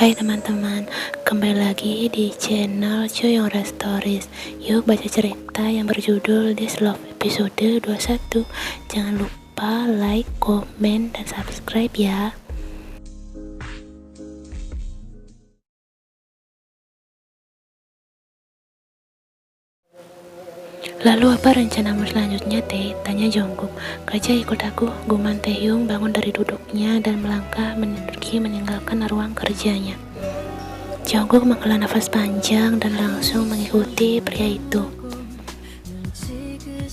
Hai teman-teman, kembali lagi di channel Coyongra Stories. Yuk baca cerita yang berjudul This Love episode 21. Jangan lupa like, komen, dan subscribe ya. Lalu apa rencanamu selanjutnya, Tae? Tanya Jungkook. Kerja ikut aku, guman Taehyung bangun dari duduknya dan melangkah meninggalkan ruang kerjanya. Jungkook menghela nafas panjang dan langsung mengikuti pria itu.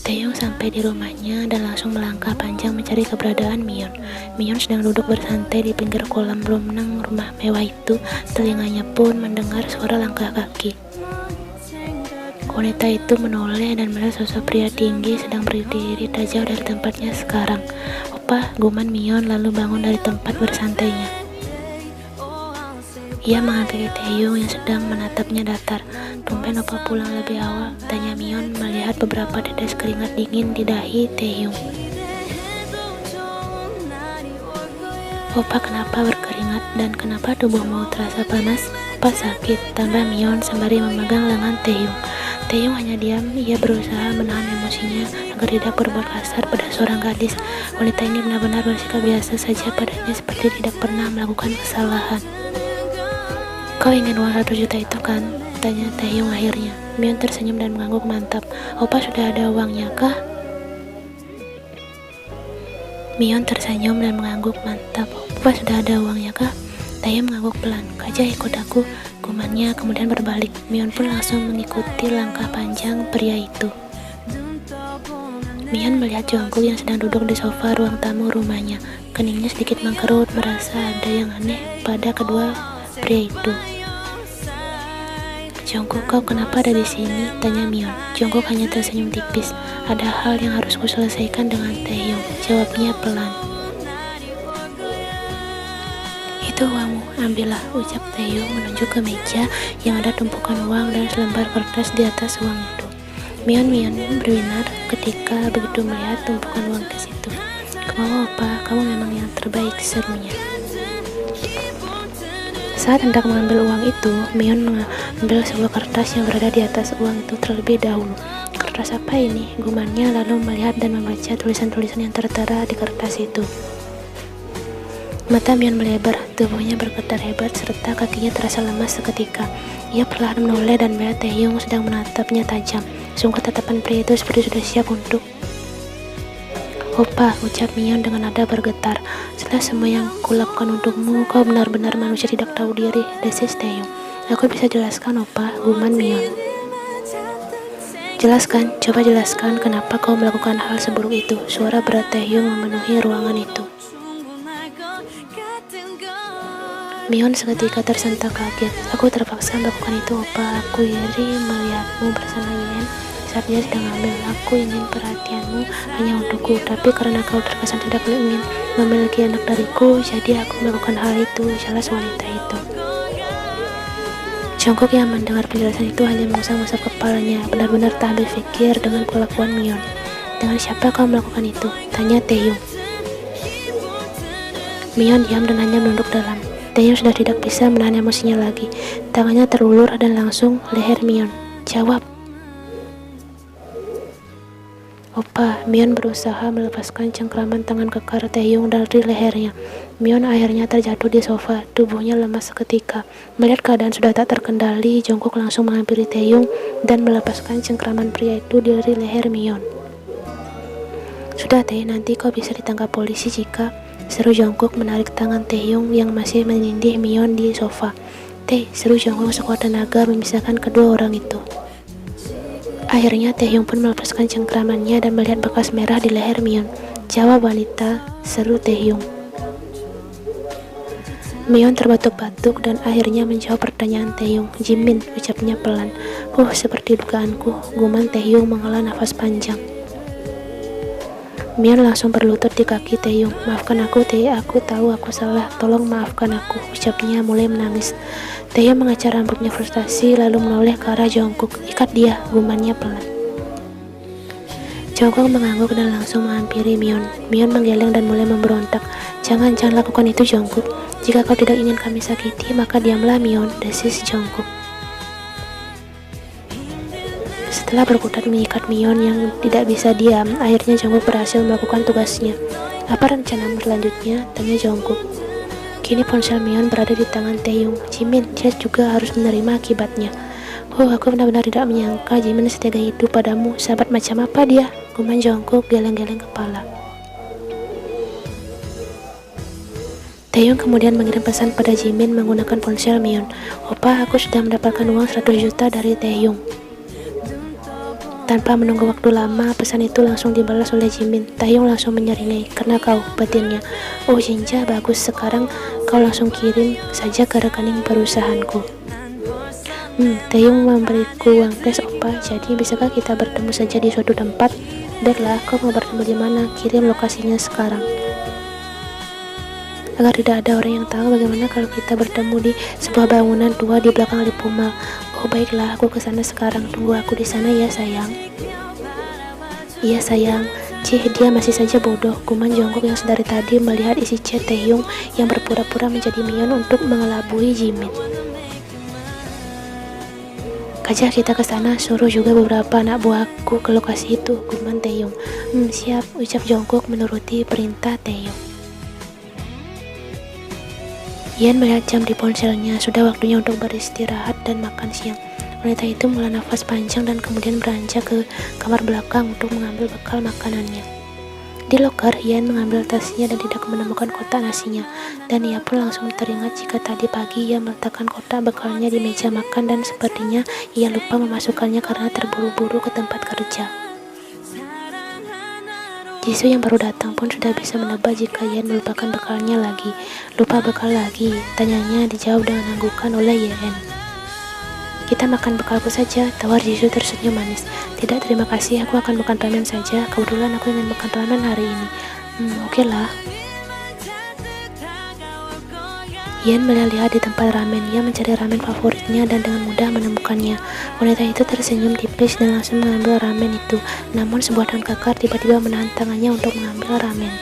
Taehyung sampai di rumahnya dan langsung melangkah panjang mencari keberadaan Mion. Mion sedang duduk bersantai di pinggir kolam renang rumah mewah itu. Telinganya pun mendengar suara langkah kaki. Wanita itu menoleh dan melihat sosok pria tinggi sedang berdiri tak jauh dari tempatnya sekarang. Opa, guman Mion lalu bangun dari tempat bersantainya. Ia menghampiri Taehyung yang sedang menatapnya datar. Tumben opa pulang lebih awal, tanya Mion melihat beberapa tetes keringat dingin di dahi Taehyung. Opa kenapa berkeringat dan kenapa tubuhmu terasa panas? Opa sakit, tambah Mion sembari memegang lengan Taehyung. Taehyung hanya diam, ia berusaha menahan emosinya agar tidak berbuat kasar pada seorang gadis. Wanita ini benar-benar bersikap biasa saja padanya seperti tidak pernah melakukan kesalahan. Kau ingin uang 1 juta itu kan? Tanya Taehyung akhirnya. Mion tersenyum dan mengangguk mantap. Opa sudah ada uangnya kah? Mion tersenyum dan mengangguk mantap. Opa sudah ada uangnya kah? Taehyung mengangguk pelan. Kaja ikut aku, gumannya kemudian berbalik. Mion pun langsung mengikuti langkah panjang pria itu. Mion melihat Jungkook yang sedang duduk di sofa ruang tamu rumahnya. Keningnya sedikit mengkerut, merasa ada yang aneh pada kedua pria itu. Jungkook, kau kenapa ada di sini? Tanya Mion. Jungkook hanya tersenyum tipis. Ada hal yang harus kuselesaikan dengan Taehyung, jawabnya pelan. Itu uangmu, ambillah, ucap Taehyung menunjuk ke meja yang ada tumpukan uang dan selembar kertas di atas uang itu. Mion berbinar ketika begitu melihat tumpukan uang di situ. Kemau opa, kamu memang yang terbaik, serunya. Saat hendak mengambil uang itu, Mion mengambil sebuah kertas yang berada di atas uang itu terlebih dahulu. Kertas apa ini? Gumannya lalu melihat dan membaca tulisan-tulisan yang tertera di kertas itu. Mata Mion melebar, tubuhnya bergetar hebat serta kakinya terasa lemas seketika. Ia perlahan menoleh dan melihat Taehyung sedang menatapnya tajam. Sungguh tatapan pria itu seperti sudah siap untuk... Opa, ucap Mion dengan nada bergetar. Setelah semua yang kulakukan untukmu, kau benar-benar manusia tidak tahu diri, desis Taehyung. Aku bisa jelaskan, Opa, guman Mion. Jelaskan, coba jelaskan kenapa kau melakukan hal seburuk itu. Suara berat Taehyung memenuhi ruangan itu. Mion seketika tersentak kaget. Aku terpaksa melakukan itu, Opa. Aku iri melihatmu bersama Yen saat dia sedang hamil. Aku ingin perhatianmu hanya untukku, tapi karena kau terkesan tidak ingin memiliki anak dariku, jadi aku melakukan hal itu, jelas wanita itu. Jungkook yang mendengar penjelasan itu hanya mengusap-ngusap kepalanya, benar-benar tak habis pikir dengan kelakuan Mion. Dengan siapa kau melakukan itu? Tanya Taehyung. Mion diam dan hanya menunduk dalam. Taehyung sudah tidak bisa menahan emosinya lagi. Tangannya terulur dan langsung leher Mion. Jawab. Opa, Mion berusaha melepaskan cengkraman tangan kekar Taehyung dari lehernya. Mion akhirnya terjatuh di sofa, tubuhnya lemas seketika. Melihat keadaan sudah tak terkendali, Jungkook langsung menghampiri Taehyung dan melepaskan cengkraman pria itu dari leher Mion. Sudah Tae, nanti kau bisa ditangkap polisi jika... Seru Jungkook menarik tangan Taehyung yang masih menindih Mion di sofa. Tae, seru Jungkook sekuat tenaga memisahkan kedua orang itu. Akhirnya Taehyung pun melepaskan cengkramannya dan melihat bekas merah di leher Mion. Jawab wanita, seru Taehyung. Mion terbatuk-batuk dan akhirnya menjawab pertanyaan Taehyung. Jimin, ucapnya pelan. Seperti dugaanku, guman Taehyung menghela nafas panjang. Mion langsung berlutut di kaki Taehyung. Maafkan aku, Tae, aku tahu aku salah. Tolong maafkan aku, ucapnya mulai menangis. Taehyung mengacar rambutnya frustasi lalu menoleh ke arah Jungkook. Ikat dia, gumannya pelan. Jungkook mengangguk dan langsung menghampiri Mion. Mion menggeleng dan mulai memberontak. Jangan lakukan itu, Jungkook. Jika kau tidak ingin kami sakiti, maka diamlah Myeon, desis Jungkook. Setelah berkutat mengikat Myeon yang tidak bisa diam, akhirnya Jungkook berhasil melakukan tugasnya. Apa rencana selanjutnya? Tanya Jungkook. Kini ponsel Myeon berada di tangan Taehyung. Jimin, dia juga harus menerima akibatnya. Oh, aku benar-benar tidak menyangka Jimin setega itu padamu. Sahabat macam apa dia? Gumam Jungkook geleng-geleng kepala. Taehyung kemudian mengirim pesan pada Jimin menggunakan ponsel Myeon. Opa, aku sudah mendapatkan uang 100 juta dari Taehyung. Tanpa menunggu waktu lama, pesan itu langsung dibalas oleh Jimin. Taehyung langsung menyeringai, karena kau, batinnya. Oh Jinja, bagus, sekarang kau langsung kirim saja ke rekening perusahaanku. Taehyung memberiku uang cash opa, jadi bisakah kita bertemu saja di suatu tempat? Baiklah, kau mau bertemu di mana? Kirim lokasinya sekarang. Agar tidak ada orang yang tahu bagaimana kalau kita bertemu di sebuah bangunan tua di belakang Lipomal. Oh baiklah, aku ke sana sekarang. Tunggu aku di sana ya sayang. Iya sayang. Cih, dia masih saja bodoh. Gumam Jungkook yang sedari tadi melihat isi chat Taehyung yang berpura-pura menjadi Myeon untuk mengelabui Jimin. Kajah kita ke sana, suruh juga beberapa anak buahku ke lokasi itu. Gumam Taehyung. Siap, ucap Jungkook menuruti perintah Taehyung. Yeon melihat jam di ponselnya, sudah waktunya untuk beristirahat dan makan siang. Wanita itu menghela nafas panjang dan kemudian beranjak ke kamar belakang untuk mengambil bekal makanannya. Di loker, Yeon mengambil tasnya dan tidak menemukan kotak nasinya, dan ia pun langsung teringat jika tadi pagi ia meletakkan kotak bekalnya di meja makan dan sepertinya ia lupa memasukkannya karena terburu-buru ke tempat kerja. Jisoo yang baru datang pun sudah bisa menebak jika Yeon melupakan bekalnya lagi. Lupa bekal lagi, tanyanya dijawab dengan anggukan oleh Yeon. Kita makan bekalku saja, tawar Jisoo tersenyum manis. Tidak, terima kasih, aku akan makan ramen saja. Kebetulan aku ingin makan ramen hari ini. Oke lah. Yeon melihat di tempat ramen, ia mencari ramen favoritnya dan dengan mudah menemukannya. Wanita itu tersenyum tipis dan langsung mengambil ramen itu. Namun sebuah daun kekar tiba-tiba menahan tangannya untuk mengambil ramen.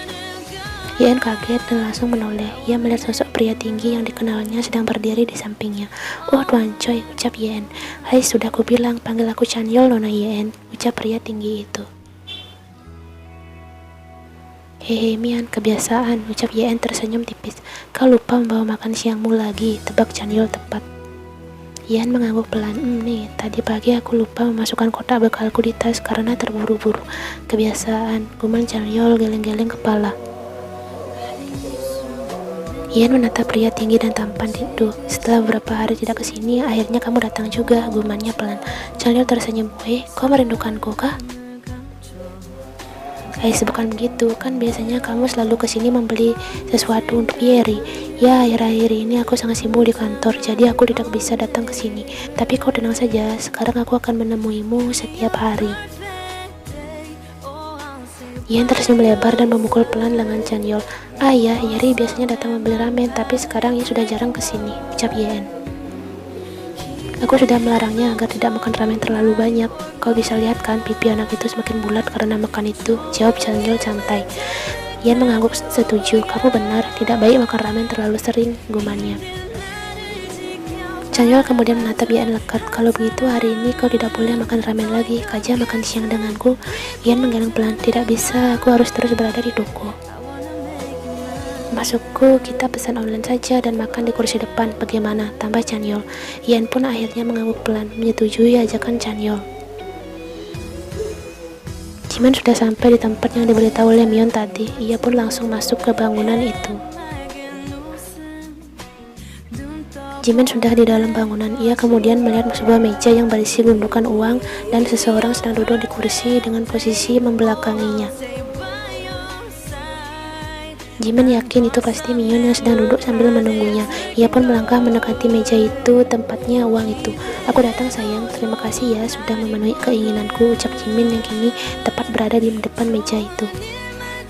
Yeon kaget dan langsung menoleh. Ia melihat sosok pria tinggi yang dikenalnya sedang berdiri di sampingnya. Oh Tuan Choi, ucap Yeon. Hai, sudah kubilang, panggil aku Chanyeol Nona Yeon, ucap pria tinggi itu. Hehe Mian, kebiasaan, ucap Yeon tersenyum tipis. Kau lupa membawa makan siangmu lagi, tebak Chanyeol tepat. Yeon mengangguk pelan. Nih, tadi pagi aku lupa memasukkan kotak bekalku di tas karena terburu-buru. Kebiasaan, gumam Chanyeol geleng-geleng kepala. Yeon menatap pria tinggi dan tampan itu. Setelah beberapa hari tidak kesini, akhirnya kamu datang juga, gumannya pelan. Chanyeol tersenyum. Kau merindukanku kah? Bukan begitu, kan biasanya kamu selalu kesini membeli sesuatu untuk Yeri. Ya, akhir-akhir ini aku sangat sibuk di kantor, jadi aku tidak bisa datang ke sini. Tapi kau tenang saja, sekarang aku akan menemuimu setiap hari. Yeon tersenyum lebar dan memukul pelan lengan Chanyeol. Ya, Yeri biasanya datang membeli ramen, tapi sekarang ia sudah jarang kesini, ucap Yeon. Aku sudah melarangnya agar tidak makan ramen terlalu banyak. Kau bisa lihat kan, pipi anak itu semakin bulat karena makan itu, jawab Chanyeol santai. Yeon mengangguk setuju. Kamu benar, tidak baik makan ramen terlalu sering, gumannya. Chanyeol kemudian menatap Yeon lekat. Kalau begitu hari ini kau tidak boleh makan ramen lagi. Kajah makan siang denganku. Yeon menggeleng pelan. Tidak bisa, aku harus terus berada di toko. Masukku, kita pesan online saja dan makan di kursi depan. Bagaimana? Tambah Chanyeol. Yeon pun akhirnya mengangguk pelan, menyetujui ajakan Chanyeol. Jimin sudah sampai di tempat yang diberitahu oleh Myeon tadi. Ia pun langsung masuk ke bangunan itu. Jimin sudah di dalam bangunan. Ia kemudian melihat sebuah meja yang berisi gundukan uang dan seseorang sedang duduk di kursi dengan posisi membelakanginya. Jimin yakin itu pasti Myeon yang sedang duduk sambil menunggunya. Ia pun melangkah mendekati meja itu, tempatnya uang itu. Aku datang sayang, terima kasih ya sudah memenuhi keinginanku, ucap Jimin yang kini tepat berada di depan meja itu.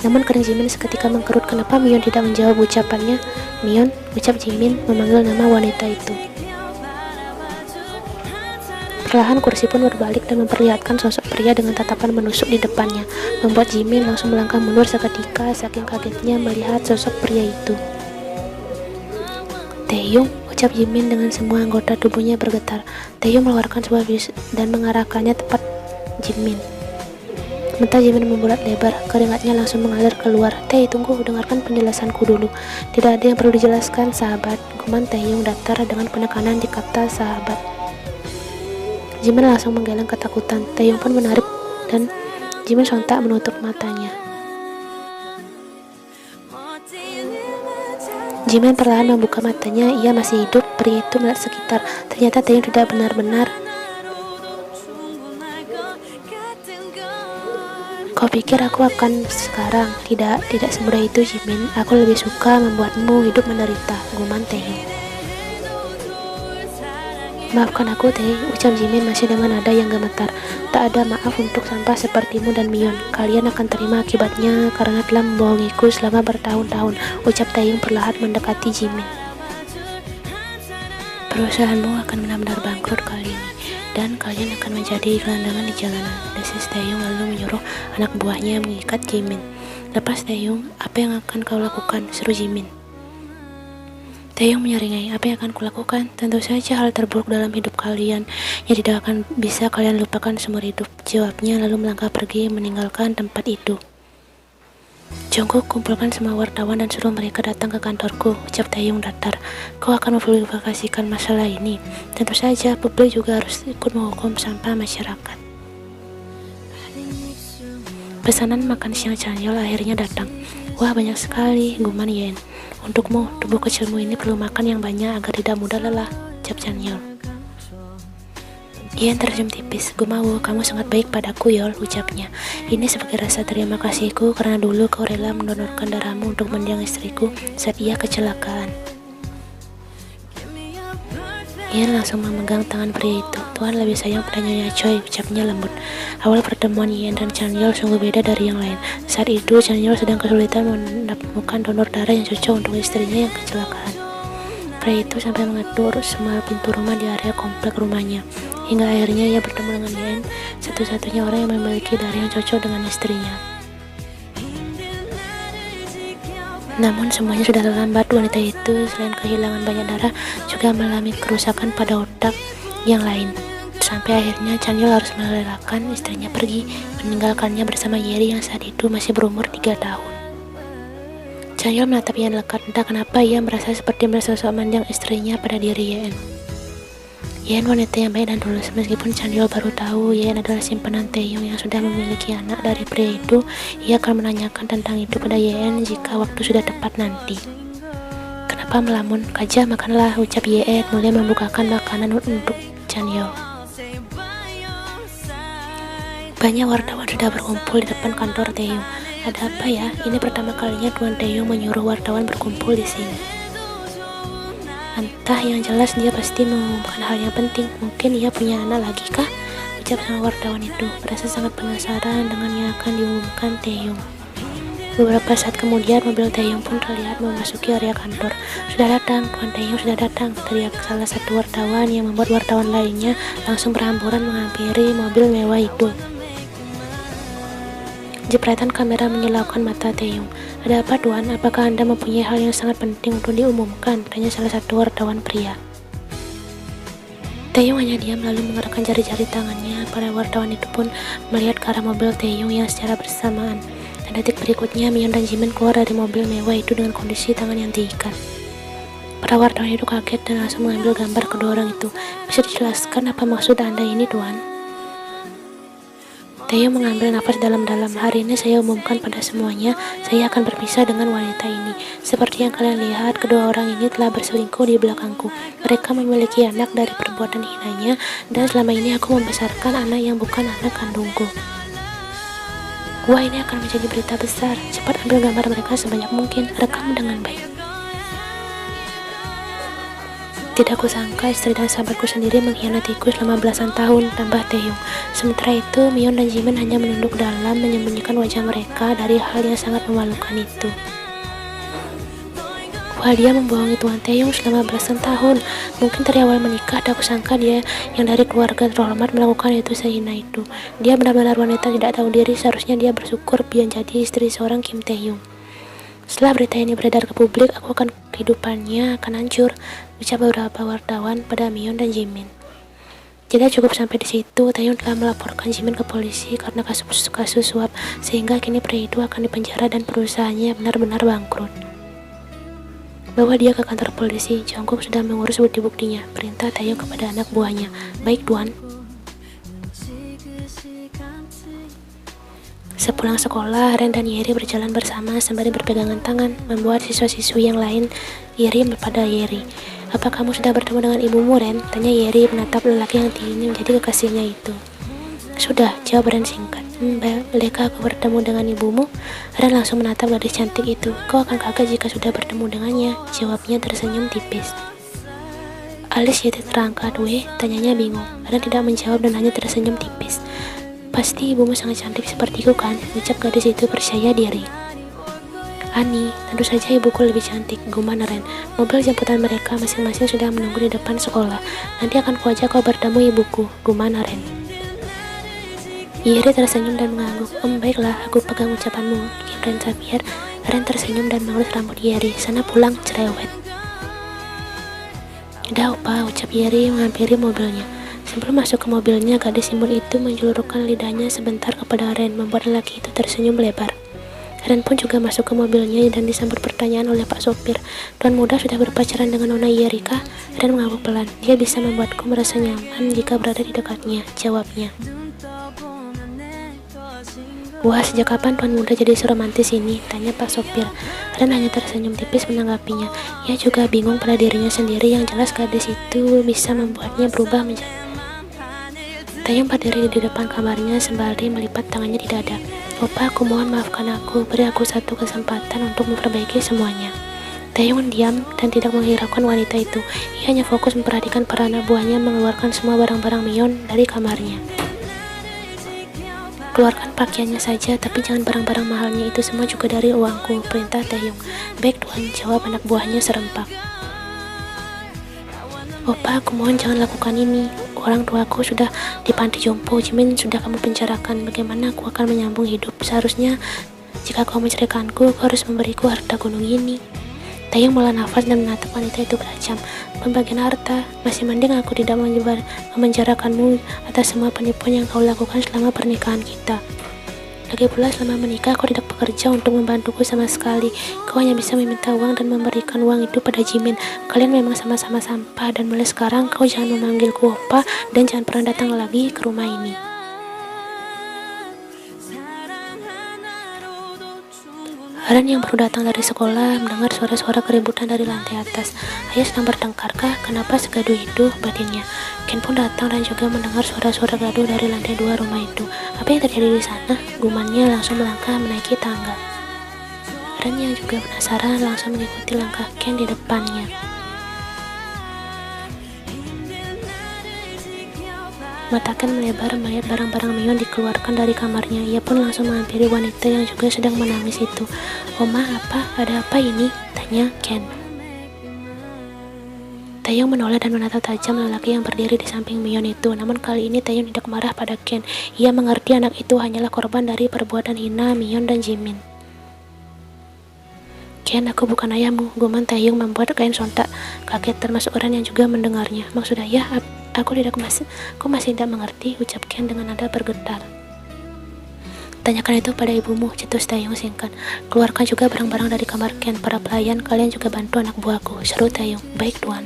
Namun kening Jimin seketika mengkerut. Kenapa Myeon tidak menjawab ucapannya? Myeon, ucap Jimin memanggil nama wanita itu. Perlahan kursi pun berbalik dan memperlihatkan sosok pria dengan tatapan menusuk di depannya, membuat Jimin langsung melangkah mundur seketika saking kagetnya melihat sosok pria itu. Taehyung, ucap Jimin dengan semua anggota tubuhnya bergetar. Taehyung mengeluarkan sebuah bis dan mengarahkannya tepat Jimin. Mata Jimin membulat lebar, keringatnya langsung mengalir keluar. Tunggu, dengarkan penjelasanku dulu. Tidak ada yang perlu dijelaskan, sahabat. Guman Taehyung datar dengan penekanan di kata sahabat. Jimin langsung menggeleng ketakutan. Taehyung pun menarik dan Jimin sontak menutup matanya. Jimin perlahan membuka matanya. Ia masih hidup. Pria itu melihat sekitar. Ternyata Taehyung tidak benar-benar. Kau pikir aku akan sekarang? Tidak semudah itu, Jimin. Aku lebih suka membuatmu hidup menderita, guman Taehyung. Maafkan aku, Tae, ucap Jimin masih dengan nada yang gemetar. Tak ada maaf untuk sampah sepertimu dan Mion. Kalian akan terima akibatnya karena telah membohongiku selama bertahun-tahun, ucap Taehyung perlahan mendekati Jimin. Perusahaanmu akan benar-benar bangkrut kali ini, dan kalian akan menjadi gelandangan di jalanan, desis Taehyung lalu menyuruh anak buahnya mengikat Jimin. Lepas Taehyung, apa yang akan kau lakukan? Seru Jimin. Taehyung menyeringai, apa yang akan kulakukan? Tentu saja hal terburuk dalam hidup kalian yang tidak akan bisa kalian lupakan seumur hidup, jawabnya lalu melangkah pergi meninggalkan tempat itu. Jungkook, kumpulkan semua wartawan dan suruh mereka datang ke kantorku, ucap Taehyung datar. Kau akan mempublikasikan masalah ini. Tentu saja, publik juga harus ikut menghukum sampah masyarakat. Pesanan makan siang Chanyeol akhirnya datang. Wah, banyak sekali, guman Yen. Untukmu, tubuh kecilmu ini perlu makan yang banyak agar tidak mudah lelah, ucap Chanyeol. Yen tersenyum tipis. Gumawo, kamu sangat baik padaku, Yol, ucapnya. Ini sebagai rasa terima kasihku karena dulu kau rela mendonorkan darahmu untuk mendiang istriku saat ia kecelakaan. Yen langsung memegang tangan pria itu. Tuhan lebih sayang pada Nyonya Choi, ucapnya lembut. Awal pertemuan Yen dan Chanyeol sungguh beda dari yang lain. Saat itu Chanyeol sedang kesulitan menemukan donor darah yang cocok untuk istrinya yang kecelakaan. Pria itu sampai mengatur semua pintu rumah di area komplek rumahnya. Hingga akhirnya ia bertemu dengan Yen, satu-satunya orang yang memiliki darah yang cocok dengan istrinya. Namun semuanya sudah terlambat. Wanita itu selain kehilangan banyak darah juga mengalami kerusakan pada otak yang lain. Sampai akhirnya Chanyeol harus merelakan istrinya pergi, meninggalkannya bersama Yeri yang saat itu masih berumur 3 tahun. Chanyeol menatap Yen lekat. Entah kenapa ia merasa seperti melihat sosok mendiang istrinya pada diri Yen. Yen wanita yang baik dan tulus. Meskipun Chanyeol baru tahu Yen adalah simpanan Taehyung yang sudah memiliki anak dari pria itu, ia akan menanyakan tentang itu pada Yen jika waktu sudah tepat nanti. Kenapa melamun? Kaja, makanlah, ucap Yen mulai membukakan makanan untuk Chanyeol. Banyak wartawan sudah berkumpul di depan kantor Taehyung. Ada apa ya? Ini pertama kalinya Tuan Taehyung menyuruh wartawan berkumpul di sini. Entah, yang jelas dia pasti mengumumkan hal yang penting. Mungkin ia punya anak lagi kah? Ucap sama wartawan itu, merasa sangat penasaran dengan yang akan diumumkan Taehyung. Beberapa saat kemudian mobil Taehyung pun terlihat memasuki area kantor. Sudah datang, Tuan Taehyung sudah datang, teriak salah satu wartawan yang membuat wartawan lainnya langsung berhamburan menghampiri mobil mewah itu. Jepretan kamera menyilaukan mata Taehyung. Ada apa, Tuan? Apakah Anda mempunyai hal yang sangat penting untuk diumumkan? Tanya salah satu wartawan pria. Taehyung hanya diam lalu mengerahkan jari-jari tangannya. Para wartawan itu pun melihat ke arah mobil Taehyung yang secara bersamaan. Dan detik berikutnya Mion dan Jimin keluar dari mobil mewah itu dengan kondisi tangan yang diikat. Para wartawan itu kaget dan langsung mengambil gambar kedua orang itu. Bisa dijelaskan apa maksud Anda ini, Tuan? Taehyung mengambil nafas dalam-dalam. Hari ini saya umumkan pada semuanya, saya akan berpisah dengan wanita ini. Seperti yang kalian lihat, kedua orang ini telah berselingkuh di belakangku. Mereka memiliki anak dari perbuatan hinanya, dan selama ini aku membesarkan anak yang bukan anak kandungku. Wah, ini akan menjadi berita besar. Cepat ambil gambar mereka sebanyak mungkin, rekam dengan baik. Tidak kusangka istri dan sahabatku sendiri mengkhianatiku selama belasan tahun, tambah Taehyung. Sementara itu, Mion dan Jimin hanya menunduk dalam menyembunyikan wajah mereka dari hal yang sangat memalukan itu. Wah, dia membohongi Tuan Taehyung selama belasan tahun. Mungkin dari awal menikah, tak kusangka dia yang dari keluarga terhormat melakukan itu sehina itu. Dia benar-benar wanita tidak tahu diri, seharusnya dia bersyukur biar jadi istri seorang Kim Taehyung. Setelah berita ini beredar ke publik, kehidupannya akan hancur. ucap beberapa wartawan pada Myeon dan Jimin. Tidak cukup sampai di situ, Taehyung telah melaporkan Jimin ke polisi karena kasus suap, sehingga kini pria itu akan dipenjara dan perusahaannya benar-benar bangkrut. Bawa dia ke kantor polisi, Jungkook sudah mengurus bukti-buktinya, perintah Taehyung kepada anak buahnya. Baik, Tuan. Sepulang sekolah, Ren dan Yeri berjalan bersama sembari berpegangan tangan, membuat siswa-siswi yang lain iri pada Yeri. Apa kamu sudah bertemu dengan ibumu, Ren? Tanya Yeri menatap lelaki yang tinggi menjadi kekasihnya itu. Sudah, jawab Ren singkat. Bolehkah aku bertemu dengan ibumu? Ren langsung menatap gadis cantik itu. Kau akan kaget jika sudah bertemu dengannya, jawabnya tersenyum tipis. Alis Yeri terangkat, weh, tanyanya bingung. Ren tidak menjawab dan hanya tersenyum tipis. Pasti ibumu sangat cantik sepertiku kan, ucap gadis itu percaya diri. Ani, tentu saja ibuku lebih cantik, gumam Ren. Mobil jemputan mereka masing-masing sudah menunggu di depan sekolah. Nanti akan kuajak kau bertemu ibuku, gumam Ren. Yeri tersenyum dan mengangguk. Baiklah, aku pegang ucapanmu, Ren Xavier. Ren tersenyum dan mengelus rambut Yeri. Sana pulang, cerewet. Udah opa, ucap Yeri menghampiri mobilnya. Sebelum masuk ke mobilnya, gadis imut itu menjulurkan lidahnya sebentar kepada Ren, membuat lelaki itu tersenyum lebar. Ren pun juga masuk ke mobilnya dan disambut pertanyaan oleh Pak Sopir. Tuan muda sudah berpacaran dengan Nona Yeri kah? Ren mengangguk pelan. Dia bisa membuatku merasa nyaman jika berada di dekatnya, jawabnya. Wah, sejak kapan Tuan muda jadi seromantis ini? Tanya Pak Sopir. Ren hanya tersenyum tipis menanggapinya. Ia juga bingung pada dirinya sendiri, yang jelas gadis itu bisa membuatnya berubah menjadi. Taehyung berdiri di depan kamarnya sembari melipat tangannya di dada. Opa, aku mohon maafkan aku, beri aku satu kesempatan untuk memperbaiki semuanya. Taehyung diam dan tidak menghiraukan wanita itu. Ia hanya fokus memperhatikan para anak buahnya mengeluarkan semua barang-barang Myeon dari kamarnya. Keluarkan pakaiannya saja, tapi jangan barang-barang mahalnya itu semua juga dari uangku, perintah Taehyung. Baik Tuan, jawab anak buahnya serempak. Opa, aku mohon jangan lakukan ini. Orang tuaku sudah di panti jompo, Jimin sudah kamu penjarakan. Bagaimana aku akan menyambung hidup? Seharusnya jika kau menceraikanku, kau harus memberiku harta gunung ini. Taehyung menghela nafas dan menatap wanita itu tajam. Pembagian harta, masih mending aku tidak memenjarakanmu atas semua penipuan yang kau lakukan selama pernikahan kita. Lagi pula selama menikah kau tidak bekerja untuk membantuku sama sekali. Kau hanya bisa meminta uang dan memberikan uang itu pada Jimin. Kalian memang sama-sama sampah, dan mulai sekarang kau jangan memanggilku opa dan jangan pernah datang lagi ke rumah ini. Ren yang baru datang dari sekolah mendengar suara-suara keributan dari lantai atas. Ayah sedang bertengkarkah? Kenapa segaduh itu? Batinnya. Ken pun datang dan juga mendengar suara-suara gaduh dari lantai 2 rumah itu. Apa yang terjadi di sana? Gumannya langsung melangkah menaiki tangga. Ren yang juga penasaran langsung mengikuti langkah Ken di depannya. Mata Ken melebar melihat barang-barang Myeon dikeluarkan dari kamarnya. Ia pun langsung menghampiri wanita yang juga sedang menangis itu. Oma, apa? Ada apa ini? Tanya Ken. Taehyung menoleh dan menatap tajam lelaki yang berdiri di samping Myeon itu. Namun kali ini Taehyung tidak marah pada Ken. Ia mengerti anak itu hanyalah korban dari perbuatan hina Myeon dan Jimin. Ken, aku bukan ayahmu, gumam Taehyung membuat Ken sontak kaget, termasuk orang yang juga mendengarnya. Maksud ayah, aku masih tidak mengerti, ucap Ken dengan nada bergetar. Tanyakan itu pada ibumu, cetus Taehyung singkat. Keluarkan juga barang-barang dari kamar Ken, para pelayan, kalian juga bantu anak buahku, seru Taehyung. Baik tuan.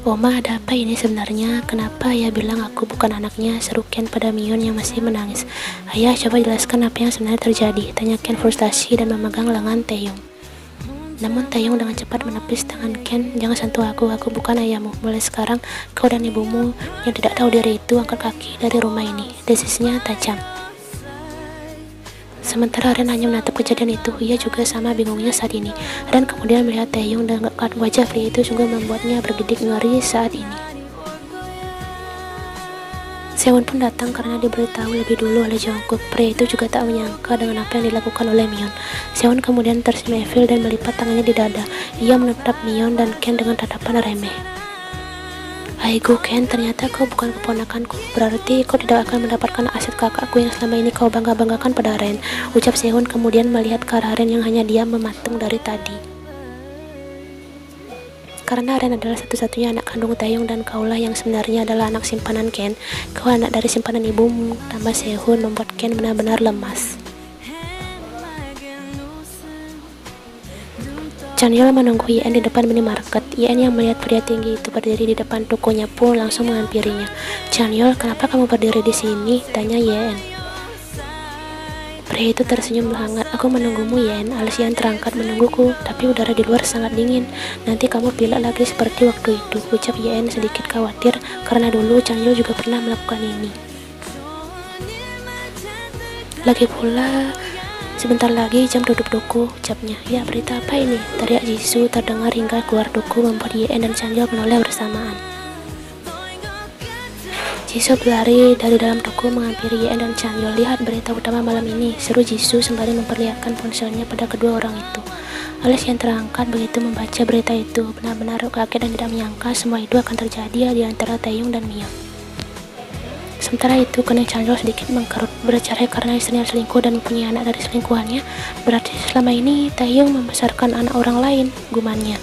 Oma, ada apa ini sebenarnya? Kenapa ayah bilang aku bukan anaknya? Seru Ken pada Myeon yang masih menangis. Ayah, coba jelaskan apa yang sebenarnya terjadi, tanya Ken frustasi dan memegang lengan Taehyung. Namun Taehyung dengan cepat menepis tangan Ken. Jangan sentuh aku bukan ayahmu. Mulai sekarang kau dan ibumu yang tidak tahu diri itu angkat kaki dari rumah ini, desisnya tajam. Sementara Ren hanya menatap kejadian itu, ia juga sama bingungnya saat ini. Ren kemudian melihat Taehyung dan wajah pria itu sungguh membuatnya bergidik ngeri saat ini. Sehun pun datang karena diberitahu lebih dulu oleh Jungkook. Pria itu juga tak menyangka dengan apa yang dilakukan oleh Myeon. Sehun kemudian tersenyum evil dan melipat tangannya di dada. Ia menatap Myeon dan Ken dengan tatapan remeh. Aigo Ken, ternyata kau bukan keponakanku. Berarti kau tidak akan mendapatkan aset kakakku yang selama ini kau bangga-banggakan pada Ren, ucap Sehun kemudian melihat ke arah Ren yang hanya diam mematung dari tadi. Karena Ren adalah satu-satunya anak kandung Taeyong dan kaulah yang sebenarnya adalah anak simpanan Ken. Kau anak dari simpanan ibumu, nama Sehun, membuat Ken benar-benar lemas. Chanyeol menunggu Yen di depan minimarket. Yen yang melihat pria tinggi itu berdiri di depan tokonya pun langsung menghampirinya. "Chanyeol, kenapa kamu berdiri di sini?" tanya Yen. Pria itu tersenyum hangat. "Aku menunggumu, Yen. Alis Yen terangkat menungguku, tapi udara di luar sangat dingin. Nanti kamu pilek lagi seperti waktu itu," ucap Yen sedikit khawatir, karena dulu Chanyeol juga pernah melakukan ini. "Lagi pula, sebentar lagi jam tutup toko," ucapnya. "Ya, berita apa ini?" teriak Jisoo terdengar hingga keluar toko, membuat Yen dan Chanyeol menoleh bersamaan. Jisoo berlari dari dalam toko menghampiri Yen dan Chanyeol. "Lihat berita utama malam ini," seru Jisoo sembari memperlihatkan ponselnya pada kedua orang itu. Alis Yen terangkat begitu membaca berita itu. Benar-benar kaget dan tidak menyangka semua itu akan terjadi di antara Taeyong dan Mion. Sementara itu, kening Chanyeol sedikit mengkerut. Bercerai karena istrinya selingkuh dan mempunyai anak dari selingkuhannya. Berarti selama ini Taeyong membesarkan anak orang lain, gumannya.